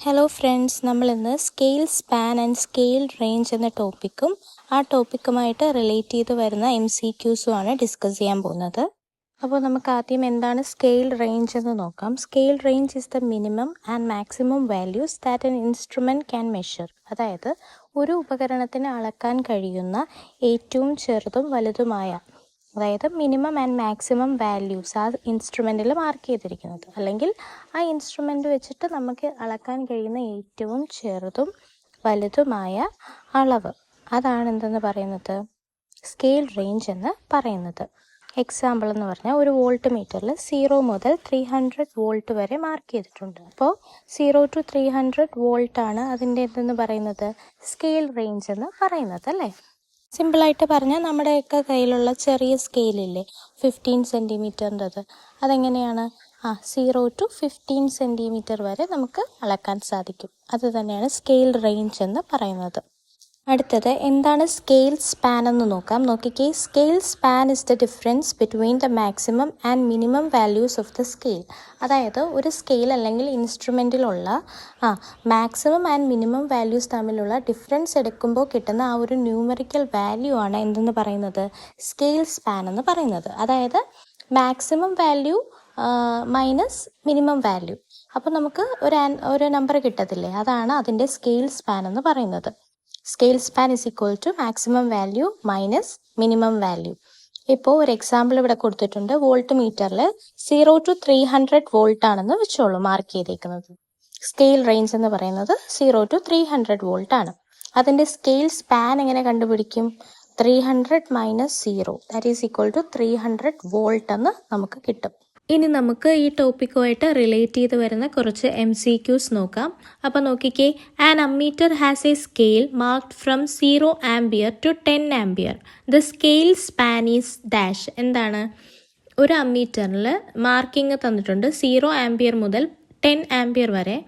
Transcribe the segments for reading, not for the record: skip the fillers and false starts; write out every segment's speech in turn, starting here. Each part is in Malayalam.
ഹലോ ഫ്രണ്ട്സ്, നമ്മളിന്ന് scale span and scale range എന്ന ടോപ്പിക്കും ആ ടോപ്പിക്കുമായിട്ട് റിലേറ്റ് ചെയ്ത് വരുന്ന MCQസും ആണ് ഡിസ്കസ് ചെയ്യാൻ പോകുന്നത്. അപ്പോൾ നമുക്ക് ആദ്യം എന്താണ് സ്കെയിൽ റേഞ്ച് എന്ന് നോക്കാം. Scale range is the minimum and maximum values that an instrument can measure. അതായത് ഒരു ഉപകരണത്തിന് അളക്കാൻ കഴിയുന്ന ഏറ്റവും ചെറുതും വലുതുമായ, അതായത് മിനിമം ആൻഡ് മാക്സിമം വാല്യൂസ് ആ ഇൻസ്ട്രുമെൻറ്റിൽ മാർക്ക് ചെയ്തിരിക്കുന്നത്, അല്ലെങ്കിൽ ആ ഇൻസ്ട്രുമെൻ്റ് വെച്ചിട്ട് നമുക്ക് അളക്കാൻ കഴിയുന്ന ഏറ്റവും ചെറുതും വലുതുമായ അളവ്, അതാണ് എന്തെന്ന് പറയുന്നത്, സ്കെയിൽ റേഞ്ച് എന്ന് പറയുന്നത്. എക്സാമ്പിൾ എന്ന് പറഞ്ഞാൽ ഒരു വോൾട്ട് മീറ്ററിൽ 0 മുതൽ 300 വോൾട്ട് വരെ മാർക്ക് ചെയ്തിട്ടുണ്ട്. അപ്പോൾ 0 to 300 വോൾട്ടാണ് അതിൻ്റെ എന്തെന്ന് പറയുന്നത്, സ്കെയിൽ റേഞ്ച് എന്ന് പറയുന്നത്, അല്ലേ? സിമ്പിളായിട്ട് പറഞ്ഞാൽ നമ്മുടെയൊക്കെ കയ്യിലുള്ള ചെറിയ സ്കെയിലില്ലേ, 15 സെൻറ്റിമീറ്ററിൻ്റെത്, അതെങ്ങനെയാണ് 0 to 15 സെൻറ്റിമീറ്റർ വരെ നമുക്ക് അളക്കാൻ സാധിക്കും. അത് തന്നെയാണ് സ്കെയിൽ റേഞ്ച് എന്ന് പറയുന്നത്. അടുത്തത് എന്താണ് സ്കെയിൽ സ്പാൻ എന്ന് നോക്കാം. നോക്കിക്കേ, scale span is the difference between the maximum and minimum values of the scale. അതായത് ഒരു സ്കെയിൽ അല്ലെങ്കിൽ ഇൻസ്ട്രുമെൻറ്റിലുള്ള മാക്സിമം ആൻഡ് മിനിമം വാല്യൂസ് തമ്മിലുള്ള ഡിഫറൻസ് എടുക്കുമ്പോൾ കിട്ടുന്ന ആ ഒരു ന്യൂമറിക്കൽ വാല്യൂ ആണ് എന്തെന്ന് പറയുന്നത്, സ്കെയിൽ സ്പാൻ എന്ന് പറയുന്നത്. അതായത് maximum value minus minimum value, അപ്പോൾ നമുക്ക് ഒരു നമ്പർ കിട്ടത്തില്ലേ, അതാണ് അതിൻ്റെ സ്കെയിൽ സ്പാൻ എന്ന് പറയുന്നത്. Scale span is equal to maximum value minus minimum value. ഇപ്പോൾ ഒരു എക്സാമ്പിൾ ഇവിടെ കൊടുത്തിട്ടുണ്ട്. വോൾട്ട് മീറ്ററിൽ 0 to 300 വോൾട്ട് ആണെന്ന് വെച്ചോളൂ മാർക്ക് ചെയ്തേക്കുന്നത്. സ്കെയിൽ റേഞ്ച് എന്ന് പറയുന്നത് 0 to 300 വോൾട്ട് ആണ്. അതിൻ്റെ സ്കെയിൽ സ്പാൻ എങ്ങനെ കണ്ടുപിടിക്കും? 300 minus 0 that is equal to 300 volt എന്ന് നമുക്ക് കിട്ടും. ഇനി നമുക്ക് ഈ ടോപ്പിക്കുമായിട്ട് റിലേറ്റ് ചെയ്ത് വരുന്ന കുറച്ച് MCQs നോക്കാം. അപ്പോൾ നോക്കിക്കേ, an ammeter has a scale marked from 0 ampere to 10 ampere. The scale span is dash. എന്താണ്? ഒരു അമ്മീറ്ററിൽ മാർക്കിംഗ് തന്നിട്ടുണ്ട്. 0 ആംപിയർ മുതൽ 10 ആംപിയർ വരെ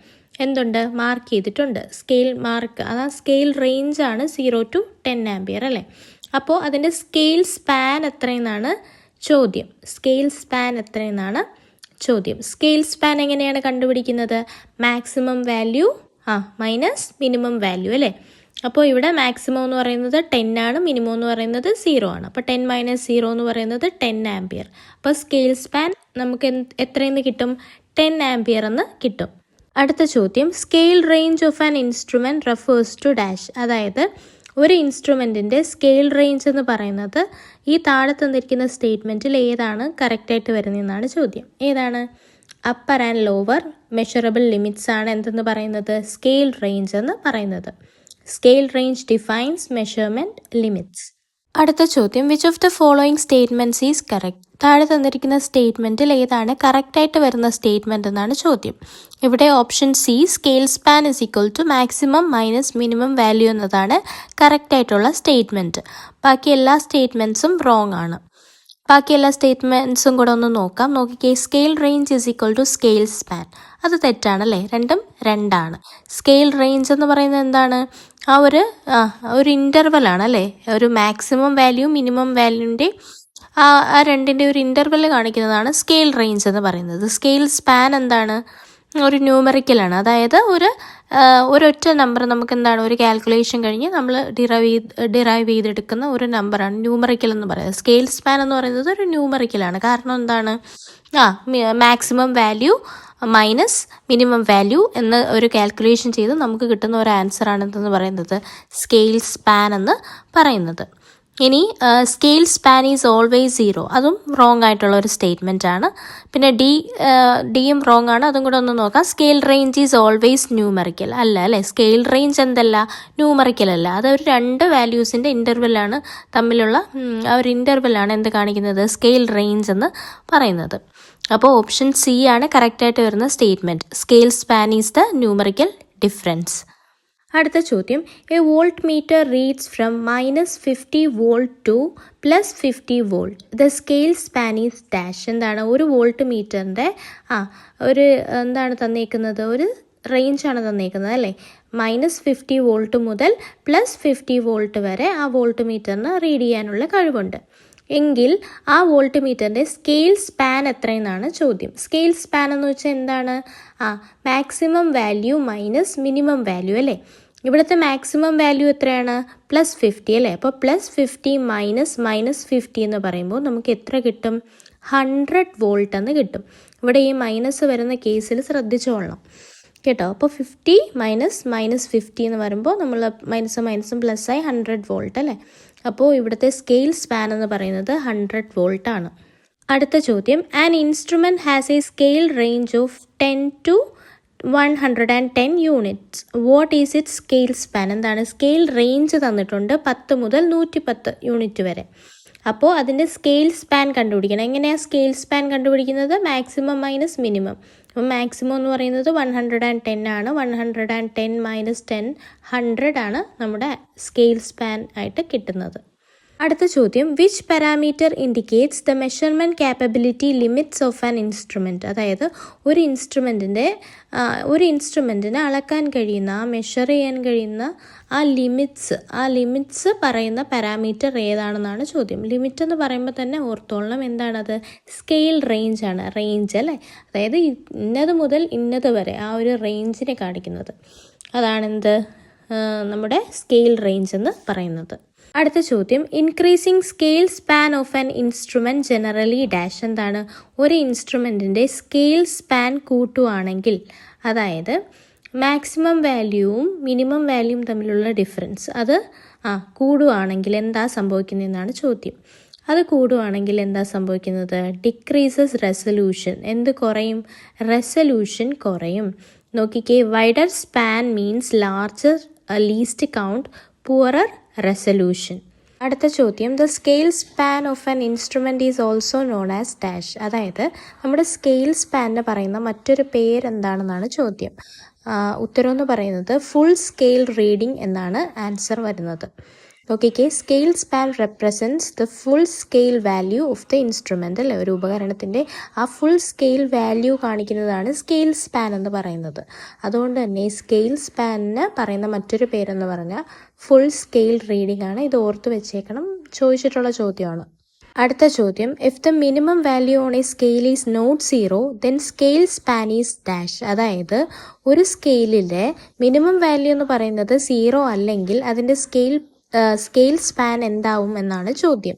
എന്തുണ്ട്, മാർക്ക് ചെയ്തിട്ടുണ്ട്. സ്കെയിൽ മാർക്ക്, അതാ സ്കെയിൽ റേഞ്ച് ആണ് 0 to 10 ആംപിയർ, അല്ലേ? അപ്പോൾ അതിൻ്റെ സ്കെയിൽ സ്പാൻ എത്രയെന്നാണ് ചോദ്യം. സ്കെയിൽ സ്പാൻ എത്രയെന്നാണ് ചോദ്യം. സ്കെയിൽ സ്പാൻ എങ്ങനെയാണ് കണ്ടുപിടിക്കുന്നത്? Maximum value minus minimum value, അല്ലേ? അപ്പോൾ ഇവിടെ മാക്സിമം എന്ന് പറയുന്നത് 10 ആണ്, മിനിമം എന്ന് പറയുന്നത് 0 ആണ്. അപ്പോൾ 10 മൈനസ് 0 എന്ന് പറയുന്നത് 10 ആംപിയർ. അപ്പോൾ സ്കെയിൽ സ്പാൻ നമുക്ക് എത്രയെന്ന് കിട്ടും? 10 ആംപിയർ എന്ന് കിട്ടും. അടുത്ത ചോദ്യം, scale range of an instrument refers to dash. അതായത് ഒരു ഇൻസ്ട്രുമെൻറ്റിൻ്റെ സ്കെയിൽ റേഞ്ച് എന്ന് പറയുന്നത് ഈ താഴെ തന്നിരിക്കുന്ന സ്റ്റേറ്റ്മെൻറ്റിൽ ഏതാണ് കറക്റ്റായിട്ട് വരുന്നതെന്നാണ് ചോദ്യം. ഏതാണ്? Upper and lower measurable limits ആണ് എന്തെന്ന് പറയുന്നത്, സ്കെയിൽ റേഞ്ച് എന്ന് പറയുന്നത്. Scale range defines measurement limits. അടുത്ത ചോദ്യം, which of the following statements is correct. താഴെ തന്നിരിക്കുന്ന സ്റ്റേറ്റ്മെൻറ്റിൽ ഏതാണ് കറക്റ്റായിട്ട് വരുന്ന സ്റ്റേറ്റ്മെൻറ്റ് എന്നാണ് ചോദ്യം. ഇവിടെ option C, scale span is equal to maximum minus minimum value എന്നതാണ് കറക്റ്റായിട്ടുള്ള സ്റ്റേറ്റ്മെൻറ്റ്. ബാക്കി എല്ലാ സ്റ്റേറ്റ്മെൻറ്റ്സും റോങ് ആണ്. ബാക്കി എല്ലാ സ്റ്റേറ്റ്മെൻറ്റ്സും കൂടെ ഒന്ന് നോക്കാം. നോക്കിക്കേ, scale range is equal to scale span. അത് തെറ്റാണല്ലേ, രണ്ടും രണ്ടാണ്. സ്കെയിൽ റേഞ്ച് എന്ന് പറയുന്നത് എന്താണ്? ആ ഒരു ഇൻ്റർവൽ ആണ്, അല്ലേ? ഒരു മാക്സിമം വാല്യൂ മിനിമം വാല്യൂൻ്റെ ആ രണ്ടിൻ്റെ ഒരു ഇൻ്റർവൽ കാണിക്കുന്നതാണ് സ്കെയിൽ റേഞ്ച് എന്ന് പറയുന്നത്. സ്കെയിൽ സ്പാൻ എന്താണ്? ഒരു ന്യൂമറിക്കലാണ്. അതായത് ഒരൊറ്റ നമ്പർ നമുക്ക് എന്താണ്, ഒരു കാൽക്കുലേഷൻ കഴിഞ്ഞ് നമ്മൾ ഡിറൈവ് ചെയ്തെടുക്കുന്ന ഒരു നമ്പറാണ് ന്യൂമറിക്കൽ എന്ന് പറയുന്നത്. സ്കെയിൽ സ്പാൻ എന്ന് പറയുന്നത് ഒരു ന്യൂമറിക്കലാണ്. കാരണം എന്താണ്, maximum value minus minimum value എന്ന ഒരു കാൽക്കുലേഷൻ ചെയ്ത് നമുക്ക് കിട്ടുന്ന ഒരു ആൻസറാണ് എന്തെന്ന് പറയുന്നത്, സ്കെയിൽ സ്പാൻ എന്ന് പറയുന്നത്. ഇനി സ്കെയിൽ സ്പാൻ ഈസ് ഓൾവേസ് 0, അതും റോങ് ആയിട്ടുള്ള ഒരു സ്റ്റേറ്റ്മെൻ്റ് ആണ്. പിന്നെ ഡിയും റോങ് ആണ്, അതും കൂടെ ഒന്ന് നോക്കാം. Scale range is always numerical അല്ല, അല്ലേ? സ്കെയിൽ റേഞ്ച് എന്തല്ല, ന്യൂമറിക്കൽ അല്ല. അതൊരു രണ്ട് വാല്യൂസിൻ്റെ ഇൻ്റർവെല്ലാണ് തമ്മിലുള്ള ആ ഒരു ഇൻ്റർവെല്ലാണ് എന്ത് കാണിക്കുന്നത്, സ്കെയിൽ റേഞ്ച് എന്ന് പറയുന്നത്. അപ്പോൾ ഓപ്ഷൻ സി ആണ് കറക്റ്റായിട്ട് വരുന്ന statement. Scale span is the numerical difference. അടുത്ത ചോദ്യം, a volt meter reads from -50 volt to +50 volt. The scale span is dash. എന്താണ്? ഒരു വോൾട്ട് മീറ്ററിൻ്റെ ഒരു എന്താണ് തന്നേക്കുന്നത്, ഒരു റേഞ്ചാണ് തന്നേക്കുന്നത്, അല്ലേ? -50 വോൾട്ട് മുതൽ +50 വോൾട്ട് വരെ ആ വോൾട്ട് മീറ്ററിന് റീഡ് ചെയ്യാനുള്ള കഴിവുണ്ട്. എങ്കിൽ ആ വോൾട്ട് മീറ്ററിൻ്റെ സ്കെയിൽ സ്പാൻ എത്രയെന്നാണ് ചോദ്യം. സ്കെയിൽ സ്പാൻ എന്ന് വെച്ചാൽ എന്താണ്? Maximum value minus minimum value അല്ലേ. ഇവിടുത്തെ മാക്സിമം വാല്യൂ എത്രയാണ്? +50 അല്ലേ. അപ്പോൾ +50 -50 എന്ന് പറയുമ്പോൾ നമുക്ക് എത്ര കിട്ടും? 100 വോൾട്ട് എന്ന് കിട്ടും. ഇവിടെ ഈ മൈനസ് വരുന്ന കേസിൽ ശ്രദ്ധിച്ചോളണം കേട്ടോ. അപ്പോൾ 50 -50 എന്ന് പറയുമ്പോൾ നമ്മൾ മൈനസും പ്ലസ്സായി 100 വോൾട്ട് അല്ലേ. അപ്പോൾ ഇവിടുത്തെ സ്കെയിൽ സ്പാൻ എന്ന് പറയുന്നത് 100 വോൾട്ട് ആണ്. അടുത്ത ചോദ്യം, an instrument has a scale range of 10 to 110 units. What is it scale span? എന്താണ്? സ്കെയിൽ റേഞ്ച് തന്നിട്ടുണ്ട് 10 മുതൽ 110 യൂണിറ്റ് വരെ. അപ്പോൾ അതിൻ്റെ സ്കെയിൽ സ്പാൻ കണ്ടുപിടിക്കണം. എങ്ങനെയാണ് സ്കെയിൽ സ്പാൻ കണ്ടുപിടിക്കുന്നത്? Maximum minus minimum. അപ്പോൾ മാക്സിമം എന്ന് പറയുന്നത് 110 ആണ്. 110 - 10 100 ആണ് നമ്മുടെ സ്കെയിൽ സ്പാൻ ആയിട്ട് കിട്ടുന്നത്. അടുത്ത ചോദ്യം, which parameter indicates the measurement capability limits of an instrument? അതായത് ഒരു ഇൻസ്ട്രുമെൻറ്റിന് അളക്കാൻ കഴിയുന്ന, മെഷർ ചെയ്യാൻ കഴിയുന്ന ആ ലിമിറ്റ്സ് പറയുന്ന പാരാമീറ്റർ ഏതാണെന്നാണ് ചോദ്യം. ലിമിറ്റ് എന്ന് പറയുമ്പോൾ തന്നെ ഓർത്തോളണം, എന്താണത്? സ്കെയിൽ റേഞ്ച് ആണ്. റേഞ്ച് അല്ലേ, അതായത് ഇന്നത് മുതൽ ഇന്നത് വരെ ആ ഒരു റേഞ്ചിനെ കാണിക്കുന്നത്. അതാണെന്ത്? നമ്മുടെ സ്കെയിൽ റേഞ്ച് എന്ന് പറയുന്നത്. അടുത്ത ചോദ്യം, increasing scale span of an instrument generally dash. എന്താണ്? ഒരു ഇൻസ്ട്രുമെൻറ്റിൻ്റെ സ്കെയിൽ സ്പാൻ കൂട്ടുവാണെങ്കിൽ, അതായത് മാക്സിമം വാല്യൂവും മിനിമം വാല്യൂവും തമ്മിലുള്ള ഡിഫറൻസ് അത് കൂടുവാണെങ്കിൽ എന്താ സംഭവിക്കുന്നതെന്നാണ് ചോദ്യം. അത് കൂടുവാണെങ്കിൽ എന്താ സംഭവിക്കുന്നത്? Decreases resolution. എന്ത് കുറയും? റെസൊല്യൂഷൻ കുറയും. നോക്കിക്കേ, wider span means larger least count, poorer resolution. അടുത്ത ചോദ്യം, the scale span of an instrument is also known as dash. അതായത് നമ്മുടെ സ്കെയിൽ സ്പാനിന് പറയുന്ന മറ്റൊരു പേരെന്താണെന്നാണ് ചോദ്യം. ഉത്തരം എന്ന് പറയുന്നത് ഫുൾ സ്കെയിൽ റീഡിംഗ് എന്നാണ് ആൻസർ വരുന്നത്. Okay, scale span represents the full scale value of the instrument അല്ലേ. ഒരു ഉപകരണത്തിൻ്റെ ആ ഫുൾ സ്കെയിൽ വാല്യൂ കാണിക്കുന്നതാണ് സ്കെയിൽ സ്പാൻ എന്ന് പറയുന്നത്. അതുകൊണ്ട് തന്നെ സ്കെയിൽ സ്പാനിന് പറയുന്ന മറ്റൊരു പേരെന്ന് പറഞ്ഞാൽ ഫുൾ സ്കെയിൽ റീഡിംഗ് ആണ്. ഇത് ഓർത്ത് വെച്ചേക്കണം, ചോദിച്ചിട്ടുള്ള ചോദ്യമാണ്. അടുത്ത ചോദ്യം, if the minimum value on a scale is not 0 then scale span is dash. അതായത് ഒരു സ്കെയിലിലെ മിനിമം വാല്യൂ എന്ന് പറയുന്നത് 0 അല്ലെങ്കിൽ അതിൻ്റെ സ്കെയിൽ സ്പാൻ എന്താവും എന്നാണ് ചോദ്യം.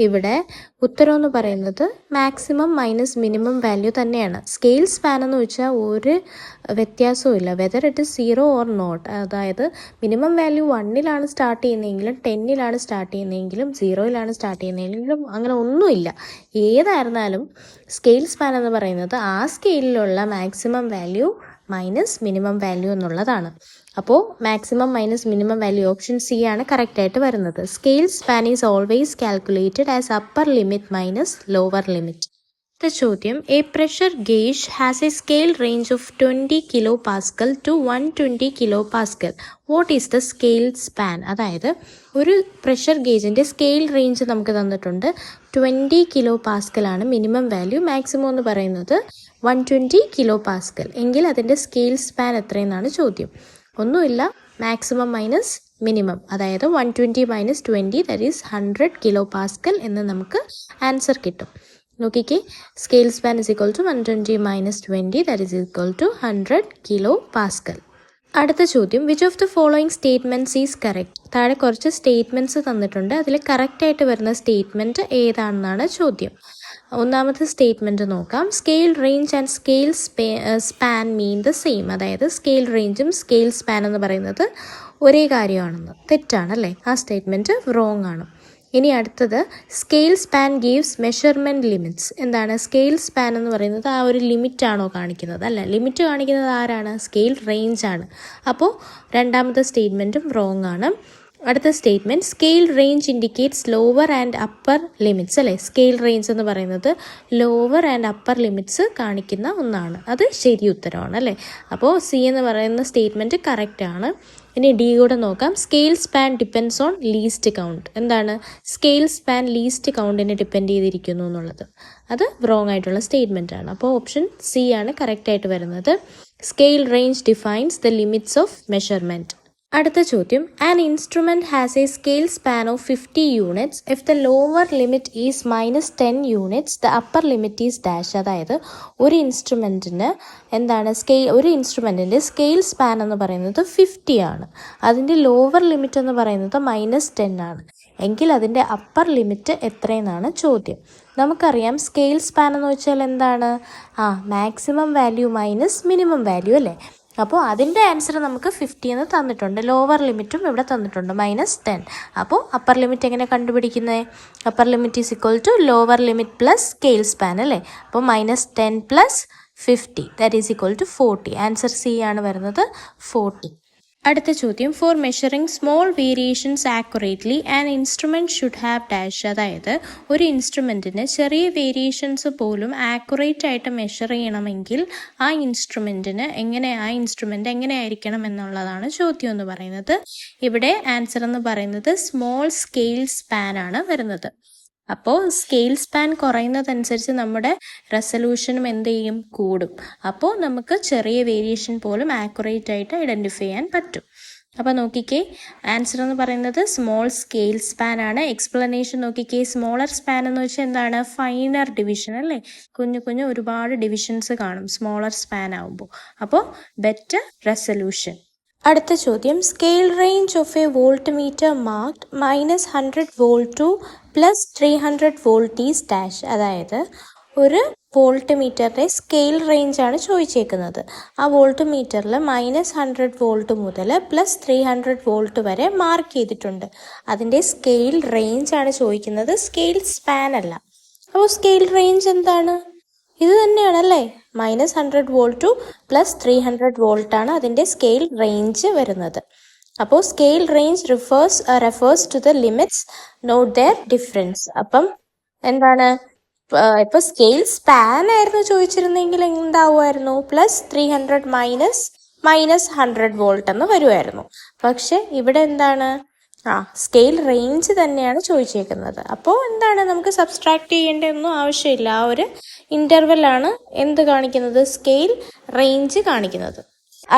ഇവിടെ ഉത്തരം എന്ന് പറയുന്നത് മാക്സിമം മൈനസ് മിനിമം വാല്യൂ തന്നെയാണ്. സ്കെയിൽ സ്പാൻ എന്ന് വെച്ചാൽ ഒരു വ്യത്യാസവും ഇല്ല, whether it is 0 or not. അതായത് മിനിമം വാല്യൂ 1 സ്റ്റാർട്ട് ചെയ്യുന്നതെങ്കിലും 10 സ്റ്റാർട്ട് ചെയ്യുന്നതെങ്കിലും 0 സ്റ്റാർട്ട് ചെയ്യുന്നതെങ്കിലും അങ്ങനെ ഒന്നുമില്ല. ഏതായിരുന്നാലും സ്കെയിൽ സ്പാൻ എന്ന് പറയുന്നത് ആ സ്കെയിലിലുള്ള maximum value minus minimum value എന്നുള്ളതാണ്. അപ്പോൾ maximum minus minimum value option C ആണ് കറക്റ്റായിട്ട് വരുന്നത്. Scale span is always calculated as upper limit minus lower limit. അടുത്ത ചോദ്യം, A pressure gauge has a scale range of 20 kPa to 120 kPa. What is the scale span? അതായത് ഒരു പ്രഷർ ഗേജിൻ്റെ സ്കെയിൽ റേഞ്ച് നമുക്ക് തന്നിട്ടുണ്ട്. 20 kPa ആണ് മിനിമം വാല്യൂ, മാക്സിമം എന്ന് പറയുന്നത് 120 kPa. എങ്കിൽ അതിൻ്റെ സ്കെയിൽ സ്പാൻ എത്രയെന്നാണ് ചോദ്യം. ഒന്നുമില്ല, മാക്സിമം മൈനസ് മിനിമം, അതായത് 120 - 20 ദാറ്റ് ഈസ് 100 kPa എന്ന് നമുക്ക് ആൻസർ കിട്ടും. നോക്കിക്കേ, scale span is equal to 120 - 20 that is equal to 100 kPa. അടുത്ത ചോദ്യം, which of the following statements is correct? താഴെ കുറച്ച് സ്റ്റേറ്റ്മെൻറ്റ്സ് തന്നിട്ടുണ്ട്. അതിൽ കറക്റ്റായിട്ട് വരുന്ന സ്റ്റേറ്റ്മെൻറ്റ് ഏതാണെന്നാണ് ചോദ്യം. ഒന്നാമത്തെ സ്റ്റേറ്റ്മെൻറ്റ് നോക്കാം. Scale range and scale span mean the same. അതായത് സ്കെയിൽ റേഞ്ചും സ്കെയിൽ സ്പാൻ എന്ന് പറയുന്നത് ഒരേ കാര്യമാണെന്ന്. തെറ്റാണല്ലേ, ആ സ്റ്റേറ്റ്മെൻറ്റ് റോങ് ആണ്. ഇനി അടുത്തത്, scale span gives measurement limits. എന്താണ്? സ്കെയിൽ സ്പാൻ എന്ന് പറയുന്നത് ആ ഒരു ലിമിറ്റാണോ കാണിക്കുന്നത്? അല്ല, ലിമിറ്റ് കാണിക്കുന്നത് ആരാണ്? സ്കെയിൽ റേഞ്ച് ആണ്. അപ്പോൾ രണ്ടാമത്തെ സ്റ്റേറ്റ്മെൻറ്റും റോങ് ആണ്. അടുത്ത statement, scale range indicates lower and upper limits അല്ലേ. സ്കെയിൽ റേഞ്ച് എന്ന് പറയുന്നത് ലോവർ ആൻഡ് അപ്പർ ലിമിറ്റ്സ് കാണിക്കുന്ന ഒന്നാണ്. അത് ശരി ഉത്തരമാണ് അല്ലേ. അപ്പോൾ സി എന്ന് പറയുന്ന സ്റ്റേറ്റ്മെൻറ്റ് കറക്റ്റ് ആണ്. ഇനി ഡി കൂടെ നോക്കാം. Scale span depends on least count. എന്താണ്? സ്കെയിൽ സ്പാൻ ലീസ്റ്റ് കൗണ്ടിനെ ഡിപ്പെൻഡ് ചെയ്തിരിക്കുന്നു എന്നുള്ളത് അത് റോങ് ആയിട്ടുള്ള സ്റ്റേറ്റ്മെൻ്റ് ആണ്. അപ്പോൾ ഓപ്ഷൻ സി ആണ് കറക്റ്റായിട്ട് വരുന്നത്. Scale range defines the limits of measurement. അടുത്ത ചോദ്യം, an instrument has a scale span of 50 units if the lower limit is -10 units the upper limit is dash. അതായത് ഒരു ഇൻസ്ട്രുമെൻറ്റിന് ഒരു ഇൻസ്ട്രുമെൻറ്റിൻ്റെ സ്കെയിൽ സ്പാൻ എന്ന് പറയുന്നത് 50 ആണ്, അതിൻ്റെ ലോവർ ലിമിറ്റ് എന്ന് പറയുന്നത് -10 ആണ് എങ്കിൽ അതിൻ്റെ അപ്പർ ലിമിറ്റ് എത്രയെന്നാണ് ചോദ്യം. നമുക്കറിയാം സ്കെയിൽ സ്പാൻ എന്ന് വെച്ചാൽ എന്താണ്? Maximum value minus minimum value അല്ലേ. അപ്പോൾ അതിൻ്റെ ആൻസർ നമുക്ക് 50 എന്ന് തന്നിട്ടുണ്ട്, ലോവർ ലിമിറ്റും ഇവിടെ തന്നിട്ടുണ്ട് -10. അപ്പോൾ അപ്പർ ലിമിറ്റ് എങ്ങനെ കണ്ടുപിടിക്കുന്നത്? Upper limit is equal to lower limit plus scale span അല്ലേ. അപ്പോൾ -10 plus 50 that is equal to 40. Answer C ആണ് വരുന്നത്, 40. അടുത്ത ചോദ്യം, for measuring small variations accurately an instrument should have dash. അതായത് ഒരു ഇൻസ്ട്രുമെൻറ്റിന് ചെറിയ വേരിയേഷൻസ് പോലും ആക്യുറേറ്റ് ആയിട്ട് മെഷർ ചെയ്യണമെങ്കിൽ ആ ഇൻസ്ട്രുമെൻറ്റ് എങ്ങനെയായിരിക്കണം എന്നുള്ളതാണ് ചോദ്യം എന്ന് പറയുന്നത്. ഇവിടെ ആൻസർ എന്ന് പറയുന്നത് സ്മോൾ സ്കെയിൽ സ്പാൻ ആണ് വരുന്നത്. അപ്പോൾ സ്കെയിൽ സ്പാൻ കുറയുന്നതനുസരിച്ച് നമ്മുടെ റെസൊല്യൂഷനും എന്ത് ചെയ്യും? കൂടും. അപ്പോൾ നമുക്ക് ചെറിയ വേരിയേഷൻ പോലും ആക്യുറേറ്റ് ആയിട്ട് ഐഡൻറ്റിഫൈ ചെയ്യാൻ പറ്റും. അപ്പോൾ നോക്കിക്കേ, ആൻസർ എന്ന് പറയുന്നത് സ്മോൾ സ്കെയിൽ സ്പാൻ ആണ്. എക്സ്പ്ലനേഷൻ നോക്കിക്കേ, സ്മോളർ സ്പാൻ എന്ന് വെച്ചാൽ എന്താണ്? ഫൈനർ ഡിവിഷൻ അല്ലേ. കുഞ്ഞു ഒരുപാട് ഡിവിഷൻസ് കാണും സ്മോളർ സ്പാൻ ആകുമ്പോൾ. അപ്പോൾ ബെറ്റർ റെസൊല്യൂഷൻ. അടുത്ത ചോദ്യം, scale range of a volt meter marked -100 volt to +300 volt is dash. അതായത് ഒരു വോൾട്ട് മീറ്ററിൻ്റെ സ്കെയിൽ റേഞ്ചാണ് ചോദിച്ചേക്കുന്നത്. ആ വോൾട്ട് മീറ്ററിൽ -100 വോൾട്ട് മുതൽ +300 വോൾട്ട് വരെ മാർക്ക് ചെയ്തിട്ടുണ്ട്. അതിൻ്റെ സ്കെയിൽ റേഞ്ചാണ് ചോദിക്കുന്നത്, സ്കെയിൽ സ്പാൻ അല്ല. അപ്പോൾ സ്കെയിൽ റേഞ്ച് എന്താണ്? ഇത് തന്നെയാണല്ലേ, -100 വോൾട്ട് ടു +300 വോൾട്ടാണ് അതിൻ്റെ സ്കെയിൽ റേഞ്ച് വരുന്നത്. അപ്പോൾ scale range refers to the limits not their difference. അപ്പം എന്താണ്? ഇപ്പോൾ സ്കെയിൽ സ്പാൻ ആയിരുന്നു ചോദിച്ചിരുന്നെങ്കിൽ എന്താവുമായിരുന്നു? +300 -100 വോൾട്ട് എന്ന് വരുമായിരുന്നു. പക്ഷെ ഇവിടെ എന്താണ്? സ്കെയിൽ റേഞ്ച് തന്നെയാണ് ചോദിച്ചേക്കുന്നത്. അപ്പോൾ എന്താണ്, നമുക്ക് സബ്സ്ട്രാക്ട് ചെയ്യേണ്ടതൊന്നും ആവശ്യമില്ല. ആ ഒരു ഇൻ്റർവെല്ലാണ് എന്ത് കാണിക്കുന്നത്? സ്കെയിൽ റേഞ്ച് കാണിക്കുന്നത്.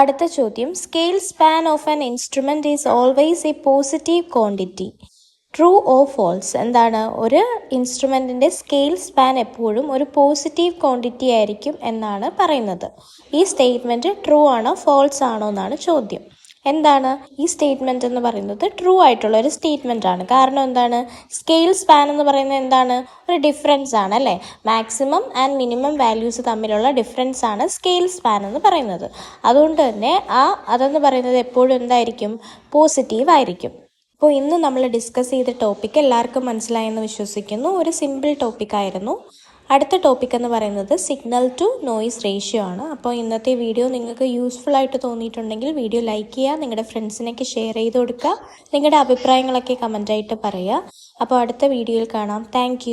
അടുത്ത ചോദ്യം, scale span of an instrument is always a positive quantity. True or false? എന്താണ്? ഒരു ഇൻസ്ട്രുമെൻറ്റിൻ്റെ സ്കെയിൽ സ്പാൻ എപ്പോഴും ഒരു പോസിറ്റീവ് ക്വാണ്ടിറ്റി ആയിരിക്കും എന്നാണ് പറയുന്നത്. ഈ സ്റ്റേറ്റ്മെൻറ്റ് ട്രൂ ആണോ ഫോൾസ് ആണോ എന്നാണ് ചോദ്യം. എന്താണ് ഈ സ്റ്റേറ്റ്മെൻറ്റ് എന്ന് പറയുന്നത്? ട്രൂ ആയിട്ടുള്ള ഒരു സ്റ്റേറ്റ്മെൻ്റ് ആണ്. കാരണം എന്താണ്? സ്കെയിൽ സ്പാൻ എന്ന് പറയുന്നത് എന്താണ്? ഒരു ഡിഫറൻസ് ആണ് അല്ലേ. മാക്സിമം ആൻഡ് മിനിമം വാല്യൂസ് തമ്മിലുള്ള ഡിഫറൻസ് ആണ് സ്കെയിൽ സ്പാൻ എന്ന് പറയുന്നത്. അതുകൊണ്ട് തന്നെ അതെന്ന് പറയുന്നത് എപ്പോഴും എന്തായിരിക്കും? പോസിറ്റീവ് ആയിരിക്കും. അപ്പോൾ ഇന്ന് നമ്മൾ ഡിസ്കസ് ചെയ്ത ടോപ്പിക്ക് എല്ലാവർക്കും മനസ്സിലായെന്ന് വിശ്വസിക്കുന്നു. ഒരു സിമ്പിൾ ടോപ്പിക്കായിരുന്നു. അടുത്ത ടോപ്പിക് എന്ന് പറയുന്നത് സിഗ്നൽ ടു നോയിസ് റേഷ്യോ ആണ്. അപ്പോൾ ഇന്നത്തെ വീഡിയോ നിങ്ങൾക്ക് യൂസ്ഫുൾ ആയിട്ട് തോന്നിയിട്ടുണ്ടെങ്കിൽ വീഡിയോ ലൈക്ക് ചെയ്യുക, നിങ്ങളുടെ ഫ്രണ്ട്സിനൊക്കെ ഷെയർ ചെയ്ത് കൊടുക്കുക, നിങ്ങളുടെ അഭിപ്രായങ്ങളൊക്കെ കമൻ്റായിട്ട് പറയുക. അപ്പോൾ അടുത്ത വീഡിയോയിൽ കാണാം. താങ്ക്